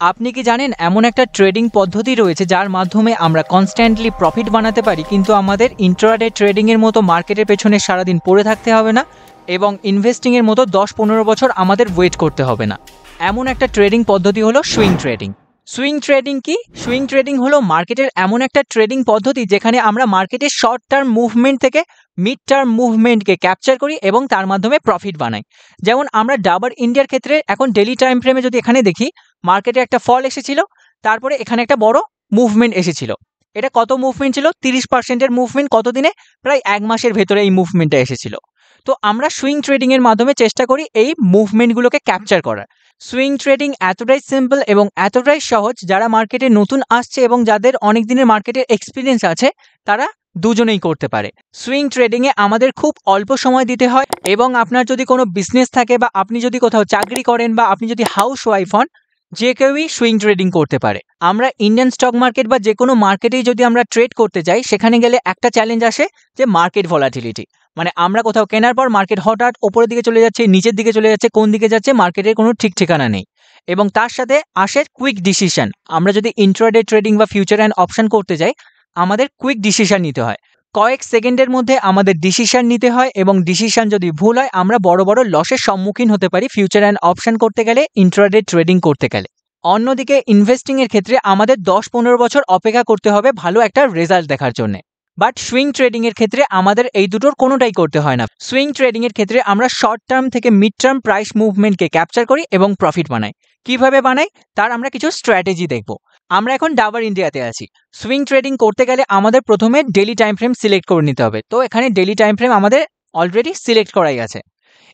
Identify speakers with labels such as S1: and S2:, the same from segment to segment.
S1: আপনি কি জানেন এমন একটা ট্রেডিং পদ্ধতি রয়েছে যার মাধ্যমে আমরা কনস্ট্যান্টলি প্রফিট বানাতে পারি, কিন্তু আমাদের ইন্ট্রাডে ট্রেডিং এর মতো মার্কেটের পেছনে সারাদিন পড়ে থাকতে হবে না এবং ইনভেস্টিং এর মতো 10-15 বছর আমাদের ওয়েট করতে হবে না। এমন একটা ট্রেডিং পদ্ধতি হলো সুইং ট্রেডিং। সুইং ট্রেডিং কি? সুইং ট্রেডিং হলো মার্কেটের এমন একটা ট্রেডিং পদ্ধতি যেখানে আমরা মার্কেটের শর্ট টার্ম মুভমেন্ট থেকে মিড টার্ম মুভমেন্টকে ক্যাপচার করি এবং তার মাধ্যমে প্রফিট বানাই। যেমন আমরা ডাবর ইন্ডিয়ার ক্ষেত্রে এখন ডেলি টাইম ফ্রেমে যদি এখানে দেখি, মার্কেটে একটা ফল এসেছিল, তারপরে এখানে একটা বড় মুভমেন্ট এসেছিল। এটা কত মুভমেন্ট ছিল? 30%-এর মুভমেন্ট। কত দিনে? প্রায় 1 মাসের ভেতরে এই মুভমেন্টটা এসেছিল। তো আমরা সুইং ট্রেডিং এর মাধ্যমে চেষ্টা করি এই মুভমেন্টগুলোকে ক্যাপচার করার। সুইং ট্রেডিং এতটাই সিম্পল এবং এতটাই সহজ, যারা মার্কেটে নতুন আসছে এবং যাদের অনেক দিনের মার্কেটের এক্সপিরিয়েন্স আছে তারা দুজনেই করতে পারে। সুইং ট্রেডিংয়ে আমাদের খুব অল্প সময় দিতে হয় এবং আপনার যদি কোনো বিজনেস থাকে বা আপনি যদি কোথাও চাকরি করেন বা আপনি যদি হাউস ওয়াইফ হন, যে কেউই সুইং ট্রেডিং করতে পারে। আমরা ইন্ডিয়ান স্টক মার্কেট বা যে কোনো মার্কেটেই যদি আমরা ট্রেড করতে যাই, সেখানে গেলে একটা চ্যালেঞ্জ আসে যে মার্কেট ভলাটিলিটি। মানে আমরা কোথাও কেনার পর মার্কেট হঠাৎ ওপরের দিকে চলে যাচ্ছে, নিচের দিকে চলে যাচ্ছে, কোন দিকে যাচ্ছে মার্কেটের কোনো ঠিক ঠিকানা নেই। এবং তার সাথে আসে কুইক ডিসিশন। আমরা যদি ইন্ট্রাডে ট্রেডিং বা ফিউচার অ্যান্ড অপশন করতে যাই, আমাদের কুইক ডিসিশন নিতে হয়। কয়েক সেকেন্ডের মধ্যে আমাদের ডিসিশন নিতে হয় এবং ডিসিশন যদি ভুল হয় আমরা বড় বড় লসের সম্মুখীন হতে পারি ফিউচার অ্যান্ড অপশন করতে গেলে, ইন্ট্রাডে ট্রেডিং করতে গেলে। অন্যদিকে ইনভেস্টিং এর ক্ষেত্রে আমাদের 10-15 বছর অপেক্ষা করতে হবে ভালো একটা রেজাল্ট দেখার জন্য। বাট সুইং ট্রেডিং এর ক্ষেত্রে আমাদের এই দুটোর কোনোটাই করতে হয় না। সুইং ট্রেডিং এর ক্ষেত্রে আমরা শর্ট টার্ম থেকে মিড টার্ম প্রাইস মুভমেন্টকে ক্যাপচার করি এবং প্রফিট বানাই। কিভাবে বানাই তার আমরা কিছু স্ট্র্যাটেজি দেখব। আমরা এখন ডাবর ইন্ডিয়াতে আছি। সুইং ট্রেডিং করতে গেলে আমাদের প্রথমে ডেলি টাইম ফ্রেম সিলেক্ট করে নিতে হবে। তো এখানে ডেলি টাইম ফ্রেম আমাদের অলরেডি সিলেক্ট করাই আছে।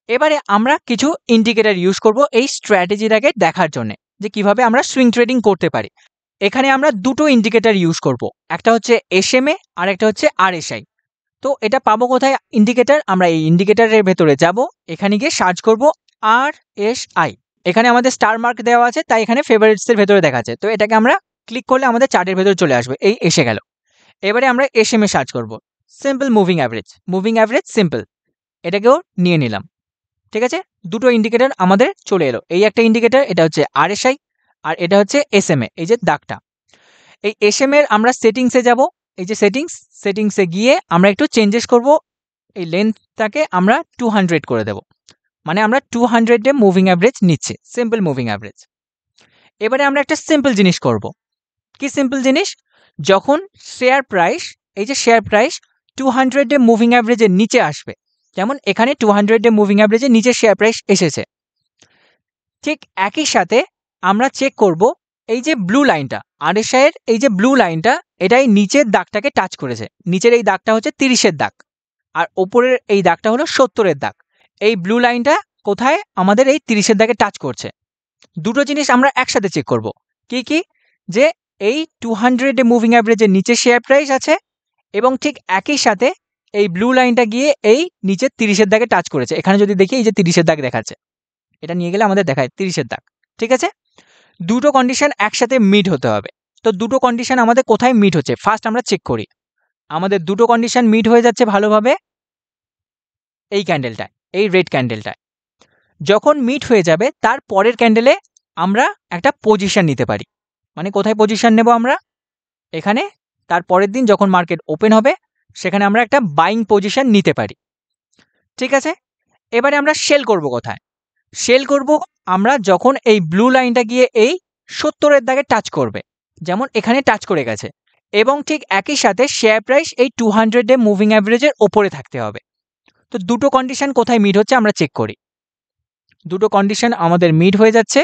S1: এবারে আমরা কিছু ইন্ডিকেটর ইউজ করব এই স্ট্র্যাটেজিটাকে দেখার জন্য যে কিভাবে আমরা সুইং ট্রেডিং করতে পারি। এখানে আমরা দুটো ইন্ডিকেটর ইউজ করব, একটা হচ্ছে SMA আর একটা হচ্ছে RSI। তো এটা পাবো কোথায় ইন্ডিকেটর? আমরা এই ইন্ডিকেটরের ভেতরে যাব, এখানে গিয়ে সার্চ করব RSI। এখানে আমাদের স্টার মার্ক দেওয়া আছে, তাই এখানে ফেভারিটসের ভেতরে দেখাচ্ছে। তো এটাকে আমরা ক্লিক করলে আমাদের চার্টের ভেতরে চলে আসবে, এই এসে গেল। এবারে আমরা SMA সার্চ করব, simple moving average, moving average simple, এটাকেও নিয়ে নিলাম। ঠিক আছে, দুটো ইন্ডিকেটর আমাদের চলে এলো। এই একটা ইন্ডিকেটর, এটা হচ্ছে RSI, আর এটা হচ্ছে SMA, এই যে দাগটা। এই SMA এর আমরা সেটিংসে যাব, এই যে সেটিংসে গিয়ে আমরা একটু চেঞ্জেস করব। এই লেন্থটাকে আমরা 200 করে দেব, মানে আমরা 200-এ মুভিং অ্যাভারেজ নিচ্ছি, সিম্পল মুভিং অ্যাভারেজ। এবারে আমরা একটা সিম্পল জিনিস করব। কি সিম্পল জিনিস? যখন শেয়ার প্রাইস, এই যে শেয়ার প্রাইস 200-এ মুভিং অ্যাভারেজের নিচে আসবে, যেমন এখানে 200-এ মুভিং অ্যাভারেজের নিচে শেয়ার প্রাইস এসেছে, ঠিক একই সাথে আমরা চেক করব এই যে ব্লু লাইনটা, RSI এর এই যে ব্লু লাইনটা, এটাই নিচের দাগটাকে টাচ করেছে। নিচের এই দাগটা হচ্ছে 30-এর দাগ, আর ওপরের এই দাগটা হলো 70-এর দাগ। এই ব্লু লাইনটা কোথায়? আমাদের এই 30-এর দাগে টাচ করছে। দুটো জিনিস আমরা একসাথে চেক করব। কি কি? যে এই 200-এ মুভিং অ্যাভারেজের নিচে শেয়ার প্রাইস আছে এবং ঠিক একই সাথে এই ব্লু লাইনটা গিয়ে এই নিচের 30-এর দাগে টাচ করেছে। এখানে যদি দেখি এই যে 30-এর দাগ দেখাচ্ছে, এটা নিয়ে গেলে আমাদের দেখায় 30-এর দাগ। ঠিক আছে, দুটো কন্ডিশন একসাথে মিট হতে হবে। তো দুটো কন্ডিশন আমাদের কোথায় মিট হচ্ছে ফার্স্ট আমরা চেক করি। আমাদের দুটো কন্ডিশন মিট হয়ে যাচ্ছে ভালোভাবে এই ক্যান্ডেলটায়, এই রেড ক্যান্ডেলটায়। যখন মিট হয়ে যাবে তার পরের ক্যান্ডেলে আমরা একটা পজিশন নিতে পারি। মানে কোথায় পজিশন নেব আমরা? এখানে। তার পরের দিন যখন মার্কেট ওপেন হবে সেখানে আমরা একটা বাইং পজিশন নিতে পারি। ঠিক আছে, এবারে আমরা সেল করব কোথায়? সেল করব আমরা যখন এই ব্লু লাইনটা গিয়ে এই 70-এর দাগে টাচ করবে, যেমন এখানে টাচ করে গেছে, এবং ঠিক একই সাথে শেয়ার প্রাইস এই 200-এ মুভিং অ্যাভারেজের ওপরে থাকতে হবে। তো দুটো কন্ডিশন কোথায় মিট হচ্ছে আমরা চেক করি। দুটো কন্ডিশন আমাদের মিট হয়ে যাচ্ছে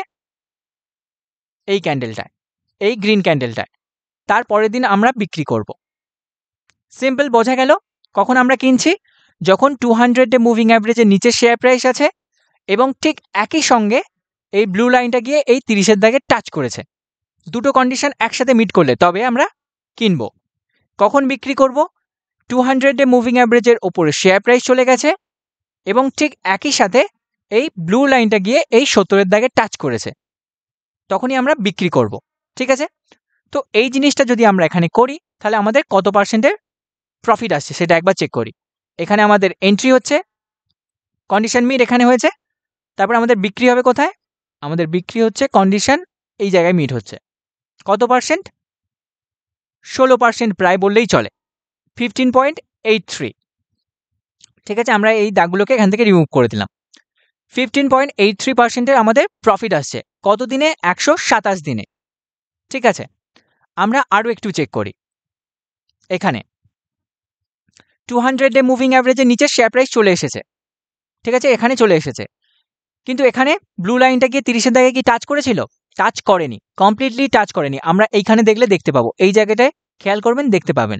S1: এই ক্যান্ডেলটায়, এই গ্রিন ক্যান্ডেলটায়। তার পরের দিন আমরা বিক্রি করব। সিম্পল, বোঝা গেল? কখন আমরা কিনছি? যখন 200-এ মুভিং অ্যাভারেজের নিচে শেয়ার প্রাইস আছে এবং ঠিক একই সঙ্গে এই ব্লু লাইনটা গিয়ে এই 30-এর দাগে টাচ করেছে। দুটো কন্ডিশন একসাথে মিট করলে তবে আমরা কিনব। কখন বিক্রি করব? 200-এ মুভিং অ্যাভারেজের ওপরে শেয়ার প্রাইস চলে গেছে এবং ঠিক একই সাথে এই ব্লু লাইনটা গিয়ে এই 70-এর দাগে টাচ করেছে, তখনই আমরা বিক্রি করব। ঠিক আছে, তো এই জিনিসটা যদি আমরা এখানে করি তাহলে আমাদের কত পার্সেন্টের প্রফিট আসছে সেটা একবার চেক করি। এখানে আমাদের এন্ট্রি হচ্ছে, কন্ডিশন মিট এখানে হয়েছে, তারপর আমাদের বিক্রি হবে কোথায়? আমাদের বিক্রি হচ্ছে কন্ডিশন এই জায়গায় মিট হচ্ছে। কত পার্সেন্ট? 16% প্রায় বললেই চলে, 15.83। ঠিক আছে, আমরা এই দাগগুলোকে এখান থেকে রিমুভ করে দিলাম। 15.83%-এর আমাদের প্রফিট আসছে কত দিনে? 127 দিনে। ঠিক আছে, আমরা আরও একটু চেক করি। এখানে 200 ডে মুভিং অ্যাভারেজের নিচে শেয়ার প্রাইস চলে এসেছে। ঠিক আছে, এখানে চলে এসেছে, কিন্তু এখানে ব্লু লাইনটা গিয়ে 30-এর দাগে কি টাচ করেছিল? টাচ করেনি, কমপ্লিটলি টাচ করেনি। আমরা এইখানে দেখলে দেখতে পাবো, এই জায়গাটায় খেয়াল করবেন, দেখতে পাবেন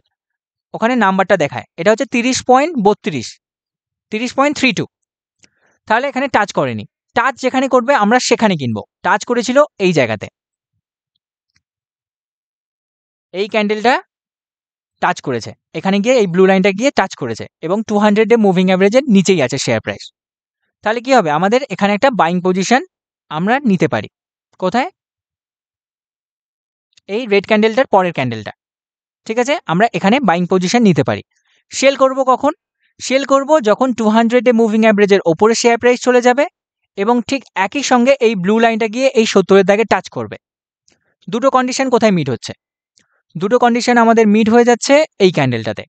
S1: ওখানে নাম্বারটা দেখায়, এটা হচ্ছে 30.32, 30.32। তাহলে এখানে টাচ করেনি। টাচ যেখানে করবে আমরা সেখানে কিনবো। টাচ করেছিল এই জায়গাতে, এই ক্যান্ডেলটা টাচ করেছে, এখানে গিয়ে এই ব্লু লাইনটা গিয়ে টাচ করেছে এবং 200 ডে মুভিং অ্যাভারেজের নিচেই আছে শেয়ার প্রাইস। তাহলে কি হবে? আমাদের এখানে একটা বাইং পজিশন আমরা নিতে পারি। কোথায়? এই রেড ক্যান্ডেলটার পরের ক্যান্ডেলটা। ঠিক আছে, আমরা এখানে বাইং পজিশন নিতে পারি। সেল করব কখন? সেল করব যখন 200 ডে মুভিং অ্যাভারেজের ওপরে শেয়ার প্রাইস চলে যাবে এবং ঠিক একই সঙ্গে এই ব্লু লাইনটা গিয়ে এই 70-এর দাগে টাচ করবে। দুটো কন্ডিশন কোথায় মিট হচ্ছে? দুটো কন্ডিশন আমাদের মিট হয়ে যাচ্ছে এই ক্যান্ডেলটাতে।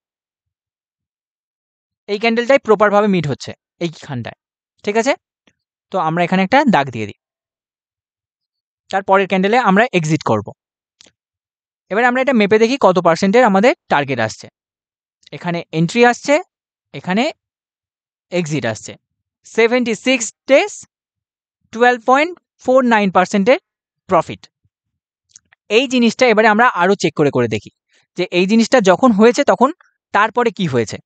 S1: এই ক্যান্ডেলটাই প্রপারভাবে মিট হচ্ছে এইখানটায়। ঠিক আছে, তো আমরা এখানে একটা দাগ দিয়ে দিই। তারপরের ক্যান্ডেলে আমরা এক্সিট করব। এবার আমরা এটা মেপে দেখি কত পার্সেন্টের আমাদের টার্গেট আসছে। এখানে এন্ট্রি আসছে, এখানে এক্সিট আসছে। 76 ডেজ 12.49%-এর প্রফিট। এই জিনিসটা এবারে আমরা আরও চেক করে করে দেখি যে এই জিনিসটা যখন হয়েছে তখন তারপরে কি হয়েছে।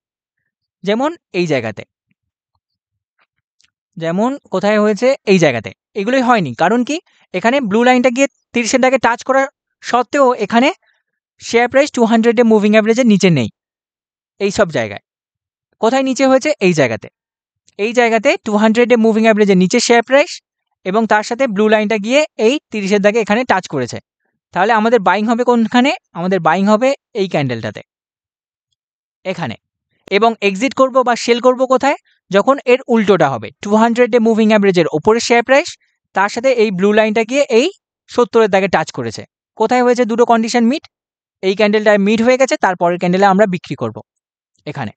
S1: যেমন এই জায়গাতে, যেমন কোথায় হয়েছে? এই জায়গাতে। এগুলোই হয়নি, কারণ কি? এখানে ব্লু লাইনটা গিয়ে 30-এর দাগে টাচ করার সত্ত্বেও এখানে শেয়ার প্রাইস 200 ডে মুভিং অ্যাভারেজের নিচে নেই। এই সব জায়গায় কোথায় নিচে হয়েছে? এই জায়গাতে। এই জায়গাতে 200 ডে মুভিং অ্যাভারেজের নিচে শেয়ার প্রাইস এবং তার সাথে ব্লু লাইনটা গিয়ে এই 30-এর দাগে এখানে টাচ করেছে। তাহলে আমাদের বাইং হবে কোনখানে? আমাদের বাইং হবে এই ক্যান্ডেলটাতে, এখানে। এবং এক্সিট করব বা সেল করব কোথায়? যখন এর উল্টোটা হবে, 200 ডে মুভিং অ্যাভারেজের ওপরে শেয়ার প্রাইস, তার সাথে এই ব্লু লাইনটা গিয়ে এই 70-এর দাগে টাচ করেছে। কোথায় হয়েছে দুটো কন্ডিশন মিট? এই ক্যান্ডেলটায় মিট হয়ে গেছে, তারপরের ক্যান্ডেলে আমরা বিক্রি করব। এখানে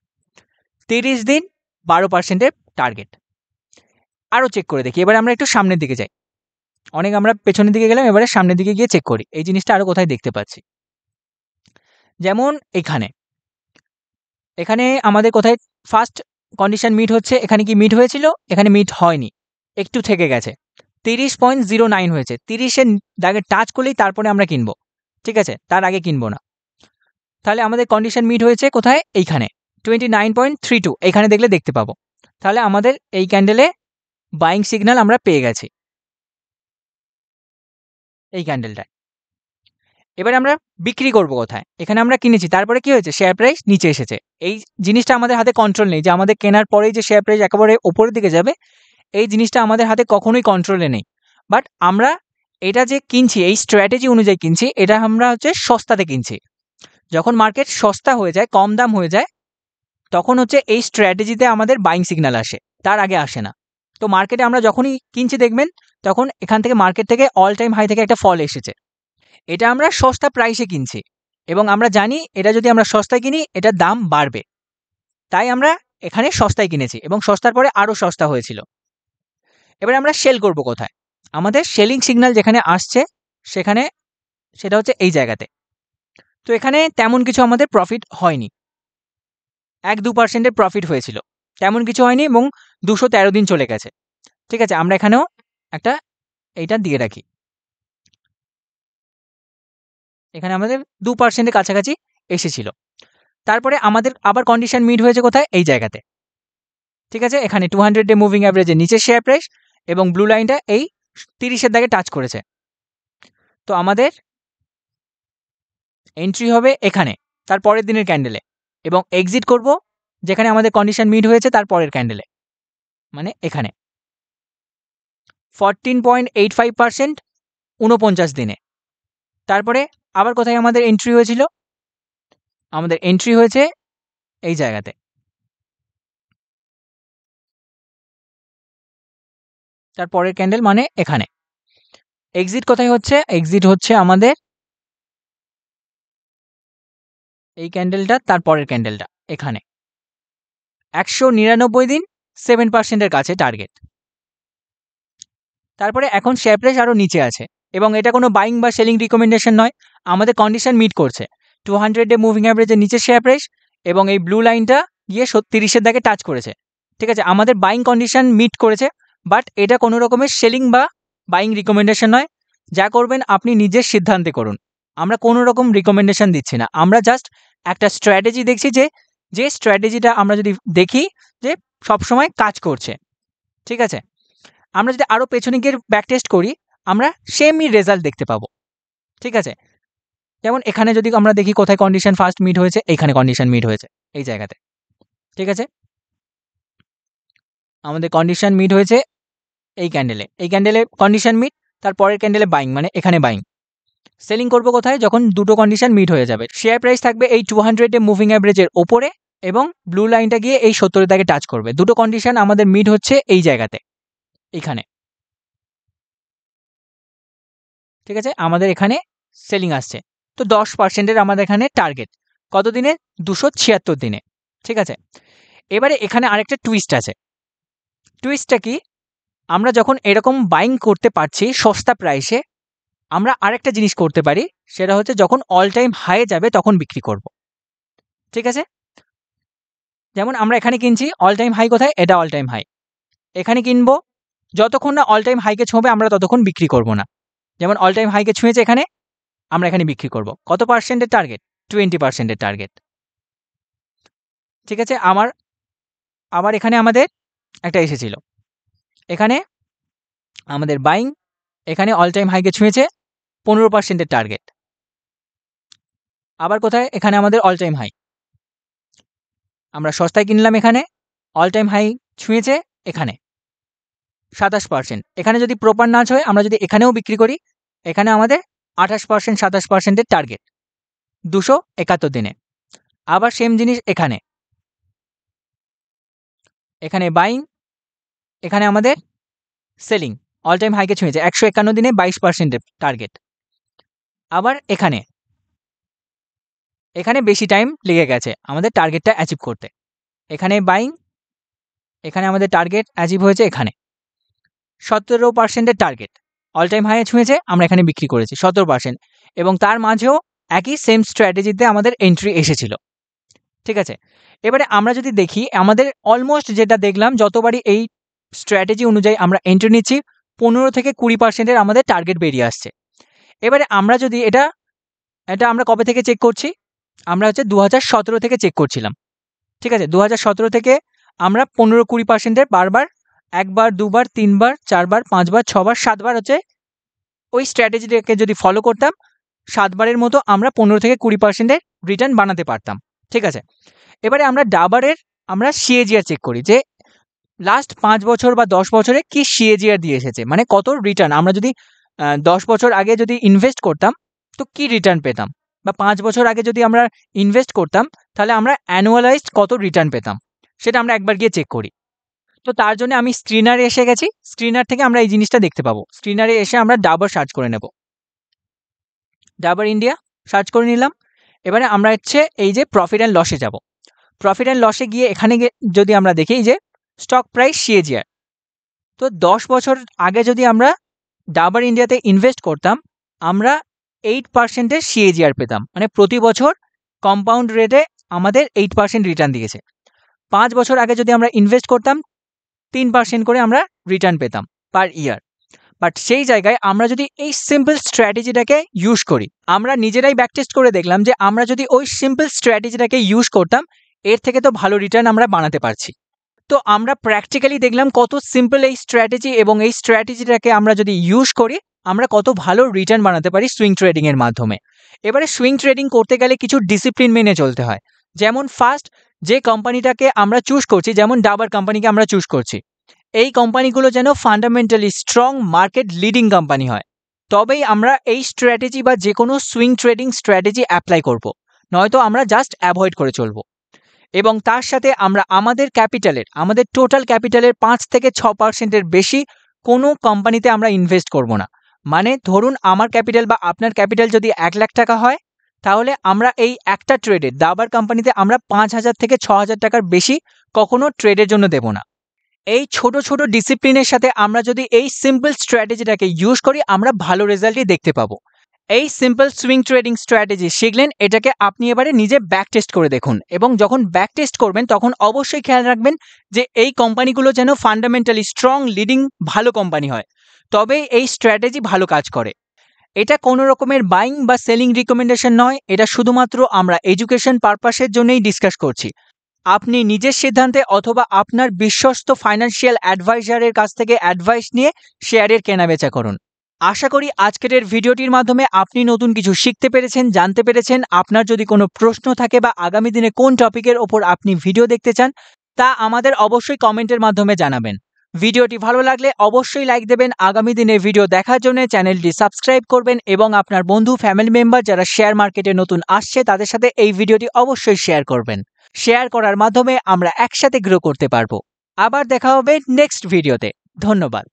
S1: 30 দিন 12%-এর টার্গেট। আরও চেক করে দেখি। এবার আমরা একটু সামনের দিকে যাই। অনেক আমরা পেছনের দিকে গেলাম, এবারে সামনের দিকে গিয়ে চেক করি এই জিনিসটা আরও কোথায় দেখতে পাচ্ছি। যেমন এখানে, এখানে আমাদের কোথায় ফার্স্ট কন্ডিশন মিট হচ্ছে? এখানে কি মিট হয়েছিল? এখানে মিট হয়নি, একটু থেকে গেছে। 30.09 হয়েছে। 30-এর দাগে টাচ করলেই তারপরে আমরা কিনবো। ঠিক আছে, তার আগে কিনবো না। তাহলে আমাদের কন্ডিশন মিট হয়েছে কোথায়? এইখানে 29.32, এখানে দেখলে দেখতে পাবো। তাহলে আমাদের এই ক্যান্ডেলে বাইং সিগন্যাল আমরা পেয়ে গেছি, এই ক্যান্ডেলটায়। এবার আমরা বিক্রি করব কোথায়? এখানে আমরা কিনেছি, তারপরে কি হয়েছে? শেয়ার প্রাইস নিচে এসেছে। এই জিনিসটা আমাদের হাতে কন্ট্রোল নেই যে আমাদের কেনার পরেই যে শেয়ার প্রাইস একেবারে ওপরের দিকে যাবে, এই জিনিসটা আমাদের হাতে কখনোই কন্ট্রোলে নেই। বাট আমরা এটা যে কিনছি, এই স্ট্র্যাটেজি অনুযায়ী কিনছি, এটা আমরা হচ্ছে সস্তাতে কিনছি। যখন মার্কেট সস্তা হয়ে যায়, কম দাম হয়ে যায়, তখন হচ্ছে এই স্ট্র্যাটেজিতে আমাদের বাইং সিগন্যাল আসে, তার আগে আসে না। তো মার্কেটে আমরা যখনই কিনছি দেখবেন, তখন এখান থেকে মার্কেট থেকে অল টাইম হাই থেকে একটা ফল এসেছে। এটা আমরা সস্তা প্রাইসে কিনছি এবং আমরা জানি এটা যদি আমরা সস্তায় কিনি এটার দাম বাড়বে, তাই আমরা এখানে সস্তায় কিনেছি এবং সস্তার পরে আরও সস্তা হয়েছিল। এবার আমরা সেল করব কোথায়? আমাদের সেলিং সিগন্যাল যেখানে আসছে সেখানে, সেটা হচ্ছে এই জায়গাতে। তো এখানে তেমন কিছু আমাদের প্রফিট হয়নি, 1-2%-এর প্রফিট হয়েছিল, তেমন কিছু হয়নি এবং 213 দিন চলে গেছে। ঠিক আছে, আমরা এখানেও একটা এইটা দিয়ে রাখি। এখানে আমাদের 2%-এর কাছাকাছি এসেছিল। তারপরে আমাদের আবার কন্ডিশন মিট হয়েছে কোথায়? এই জায়গাতে। ঠিক আছে, এখানে 200 ডে মুভিং অ্যাভারেজের নিচে শেয়ার প্রাইস এবং ব্লু লাইনটা এই 30-এর দাগে টাচ করেছে। তো আমাদের এন্ট্রি হবে এখানে, তার পরের দিনের ক্যান্ডেলে, এবং এক্সিট করব যেখানে আমাদের কন্ডিশন মিট হয়েছে তার পরের ক্যান্ডেলে, মানে এখানে 14.85%, 49 দিনে। তারপরে আবার কোথায় আমাদের এন্ট্রি হয়েছিল? আমাদের এন্ট্রি হয়েছে এই জায়গাতে। তার পরের ক্যান্ডেল মানে এখানে। এক্সিট কোথায় হচ্ছে? এক্সিট হচ্ছে আমাদের এই ক্যান্ডেলটা, তার পরের ক্যান্ডেলটা এখানে 199 দিন 7% এর কাছে টার্গেট। তারপরে এখন শেয়ার প্রাইস আরও নিচে আছে এবং এটা কোনো বাইং বা সেলিং রিকমেন্ডেশন নয়, আমাদের কন্ডিশন মিট করছে। 200 ডে মুভিং অ্যাভারেজের নিচে শেয়ার প্রাইস এবং এই ব্লু লাইনটা গিয়ে 30-এর দাগে টাচ করেছে। ঠিক আছে, আমাদের বাইং কন্ডিশন মিট করেছে, বাট এটা কোনো রকমের সেলিং বা বাইং রিকমেন্ডেশন নয়। যা করবেন আপনি নিজের সিদ্ধান্তে করুন, আমরা কোনো রকম রিকমেন্ডেশন দিচ্ছি না। আমরা জাস্ট একটা স্ট্র্যাটেজি দেখছি যে স্ট্র্যাটেজিটা আমরা যদি দেখি যে সবসময় কাজ করছে। ঠিক আছে, আমরা যদি আরও পেছনে গিয়ে ব্যাক টেস্ট করি আমরা সেমই রেজাল্ট দেখতে পাবো। ঠিক আছে, যেমন এখানে যদি আমরা দেখি কোথায় কন্ডিশন ফার্স্ট মিট হয়েছে, এইখানে কন্ডিশন মিট হয়েছে এই জায়গাতে। ঠিক আছে, আমাদের কন্ডিশন মিট হয়েছে এই ক্যান্ডেলে কন্ডিশন মিট, তারপরের ক্যান্ডেলে বাইং, মানে এখানে বাইং। সেলিং করবো কোথায়? যখন দুটো কন্ডিশন মিট হয়ে যাবে। শেয়ার প্রাইস থাকবে এই 200 মুভিং অ্যাভারেজের ওপরে এবং ব্লু লাইনটা গিয়ে এই 70-এর দাগে টাচ করবে। দুটো কন্ডিশন আমাদের মিট হচ্ছে এই জায়গাতে, এখানে। ঠিক আছে, আমাদের এখানে সেলিং আসছে, তো 10%-এর আমাদের এখানে টার্গেট। কত দিনে? 276 দিনে। ঠিক আছে, এবারে এখানে আরেকটা টুইস্ট আছে। টুইস্টটা কি? আমরা যখন এরকম বাইং করতে পারছি সস্তা প্রাইসে, আমরা আরেকটা জিনিস করতে পারি, সেটা হচ্ছে যখন অল টাইম হাই যাবে তখন বিক্রি করব। ঠিক আছে, যেমন আমরা এখানে কিনছি, অল টাইম হাই কোথায়? এটা অল টাইম হাই। এখানে কিনবো, যতক্ষণ না অল টাইম হাইকে ছোঁবে আমরা ততক্ষণ বিক্রি করব না। যেমন অল টাইম হাইকে ছুঁয়েছে এখানে, আমরা এখানে বিক্রি করব। কত পার্সেন্টের টার্গেট? 20%-এর টার্গেট। ঠিক আছে, আবার এখানে আমাদের একটা এসেছিল, এখানে আমাদের বাইং, এখানে অল টাইম হাইকে ছুঁয়েছে, 15%-এর টার্গেট। আবার কোথায়? এখানে আমাদের অল টাইম হাই, আমরা সস্তায় কিনলাম, এখানে অল টাইম হাই ছুঁয়েছে এখানে 27%। এখানে যদি প্রপার না ছয়, আমরা যদি এখানেও বিক্রি করি, এখানে আমাদের 28%, 27%-এর টার্গেট 271 দিনে। আবার সেম জিনিস এখানে বাইং, এখানে আমাদের সেলিং, অল টাইম হাইকে ছুঁয়েছে 151 দিনে 22%-এর টার্গেট। আবার এখানে বেশি টাইম লেগে গেছে আমাদের টার্গেটটা অ্যাচিভ করতে। এখানে বাইং, এখানে আমাদের টার্গেট অ্যাচিভ হয়েছে এখানে 17%-এর টার্গেট। অল টাইম হাইয়ে ছুঁয়েছে, আমরা এখানে বিক্রি করেছি 17%, এবং তার মাঝেও একই সেম স্ট্র্যাটেজিতে আমাদের এন্ট্রি এসেছিল। ঠিক আছে, এবারে আমরা যদি দেখি আমাদের অলমোস্ট যেটা দেখলাম, যতবারই এই স্ট্র্যাটেজি অনুযায়ী আমরা এন্ট্রি নিচ্ছি 15-20%-এর আমাদের টার্গেট বেরিয়ে আসছে। এবারে আমরা যদি এটা আমরা কবে থেকে চেক করছি? আমরা হচ্ছে 2017 থেকে চেক করছিলাম। ঠিক আছে, 2017 থেকে আমরা 15-20%-এর বারবার, একবার, দুবার, তিনবার, চারবার, পাঁচবার, ছবার, সাতবার হচ্ছে ওই স্ট্র্যাটেজিটাকে যদি ফলো করতাম, 7 বারের মতো আমরা 15-20%-এর রিটার্ন বানাতে পারতাম। ঠিক আছে, এবারে আমরা ডাবারের সিএজিআর চেক করি যে লাস্ট 5 বছর বা 10 বছরে কি সিএজিআর দিয়ে এসেছে, মানে কত রিটার্ন। আমরা যদি 10 বছর আগে যদি ইনভেস্ট করতাম তো কি রিটার্ন পেতাম, বা 5 বছর আগে যদি আমরা ইনভেস্ট করতাম তাহলে আমরা অ্যানুয়ালাইজড কত রিটার্ন পেতাম, সেটা আমরা একবার গিয়ে চেক করি। তো তার জন্য আমি স্ক্রিনারে এসে গেছি, স্ক্রিনার থেকে আমরা এই জিনিসটা দেখতে পাবো। স্ক্রিনারে এসে আমরা ডাবার সার্চ করে নেব, ডাবার ইন্ডিয়া সার্চ করে নিলাম। এবারে আমরা হচ্ছে এই যে প্রফিট অ্যান্ড লসে যাব। প্রফিট অ্যান্ড লসে গিয়ে এখানে যদি আমরা দেখি যে স্টক প্রাইস সিএজিআর, তো 10 বছর আগে যদি আমরা ডাবার ইন্ডিয়াতে ইনভেস্ট করতাম, আমরা 8%-এর সিএজিআর পেতাম, মানে প্রতি বছর কম্পাউন্ড রেটে আমাদের 8% রিটার্ন দিয়েছে। 5 বছর আগে যদি আমরা ইনভেস্ট করতাম 3% করে আমরা রিটার্ন পেতাম পার ইয়ার। বাট সেই জায়গায় আমরা যদি এই সিম্পল স্ট্র্যাটেজিটাকে ইউজ করি, আমরা নিজেরাই ব্যাকটেস্ট করে দেখলাম যে আমরা যদি ওই সিম্পল স্ট্র্যাটেজিটাকে ইউজ করতাম, এর থেকে তো ভালো রিটার্ন আমরা বানাতে পারছি। তো আমরা প্র্যাকটিক্যালি দেখলাম কত সিম্পল এই স্ট্র্যাটেজি, এবং এই স্ট্র্যাটেজিটাকে আমরা যদি ইউজ করি আমরা কত ভালো রিটার্ন বানাতে পারি সুইং ট্রেডিংয়ের মাধ্যমে। এবারে সুইং ট্রেডিং করতে গেলে কিছু ডিসিপ্লিন মেনে চলতে হয়। যেমন ফার্স্ট, যে কোম্পানিটাকে আমরা চুজ করছি, যেমন ডাবার কোম্পানিকে আমরা চুজ করছি, এই কোম্পানিগুলো যেন fundamentally strong market leading company হয়, তবেই আমরা এই স্ট্র্যাটেজি বা যে কোনো সুইং ট্রেডিং স্ট্র্যাটেজি অ্যাপ্লাই করব, নয়তো আমরা জাস্ট অ্যাভয়েড করে চলবো। এবং তার সাথে আমরা আমাদের টোটাল ক্যাপিটালের 5-6%-এর বেশি কোনো কোম্পানিতে আমরা ইনভেস্ট করব না। মানে ধরুন আমার ক্যাপিটাল বা আপনার ক্যাপিটাল যদি 1 লাখ টাকা হয়, তাহলে আমরা এই একটা ট্রেডে দাবার কোম্পানিতে আমরা 5,000 থেকে 6,000 টাকার বেশি কখনো ট্রেডের জন্য দেব না। এই ছোট, ছোট ডিসিপ্লিনের সাথে আমরা যদি এই সিম্পল স্ট্র্যাটেজিটাকে ইউজ করি, আমরা ভালো রেজাল্টই দেখতে পাবো। এই সিম্পল সুইং ট্রেডিং স্ট্র্যাটেজি শিখলেন, এটাকে আপনি এবারে নিজে ব্যাক টেস্ট করে দেখুন এবং যখন ব্যাক টেস্ট করবেন তখন অবশ্যই খেয়াল রাখবেন যে এই কোম্পানিগুলো যেন ফান্ডামেন্টালি স্ট্রং লিডিং ভালো কোম্পানি হয়, তবেই এই স্ট্র্যাটেজি ভালো কাজ করে। এটা কোনো রকমের বাইং বা সেলিং রিকমেন্ডেশন নয়, এটা শুধুমাত্র আমরা এডুকেশন পারপাসের জন্যই ডিসকাস করছি। আপনি নিজের সিদ্ধান্তে অথবা আপনার বিশ্বস্ত ফাইন্যান্সিয়াল অ্যাডভাইজারের কাছ থেকে অ্যাডভাইস নিয়ে শেয়ারের কেনাবেচা করুন। আশা করি আজকের ভিডিওটির মাধ্যমে আপনি নতুন কিছু শিখতে পেরেছেন, জানতে পেরেছেন। আপনার যদি কোনো প্রশ্ন থাকে বা আগামী দিনে কোন টপিকের ওপর আপনি ভিডিও দেখতে চান, তা আমাদের অবশ্যই কমেন্টের মাধ্যমে জানাবেন। ভিডিওটি ভালো লাগলে অবশ্যই লাইক দেবেন। আগামী দিনে ভিডিও দেখার জন্য চ্যানেলটি সাবস্ক্রাইব করবেন এবং আপনার বন্ধু ফ্যামিলি মেম্বার যারা শেয়ার মার্কেটে নতুন আসছে তাদের সাথে এই ভিডিওটি অবশ্যই শেয়ার করবেন। শেয়ার করার মাধ্যমে আমরা একসাথে গ্রো করতে পারবো। আবার দেখা হবে নেক্সট ভিডিওতে। ধন্যবাদ।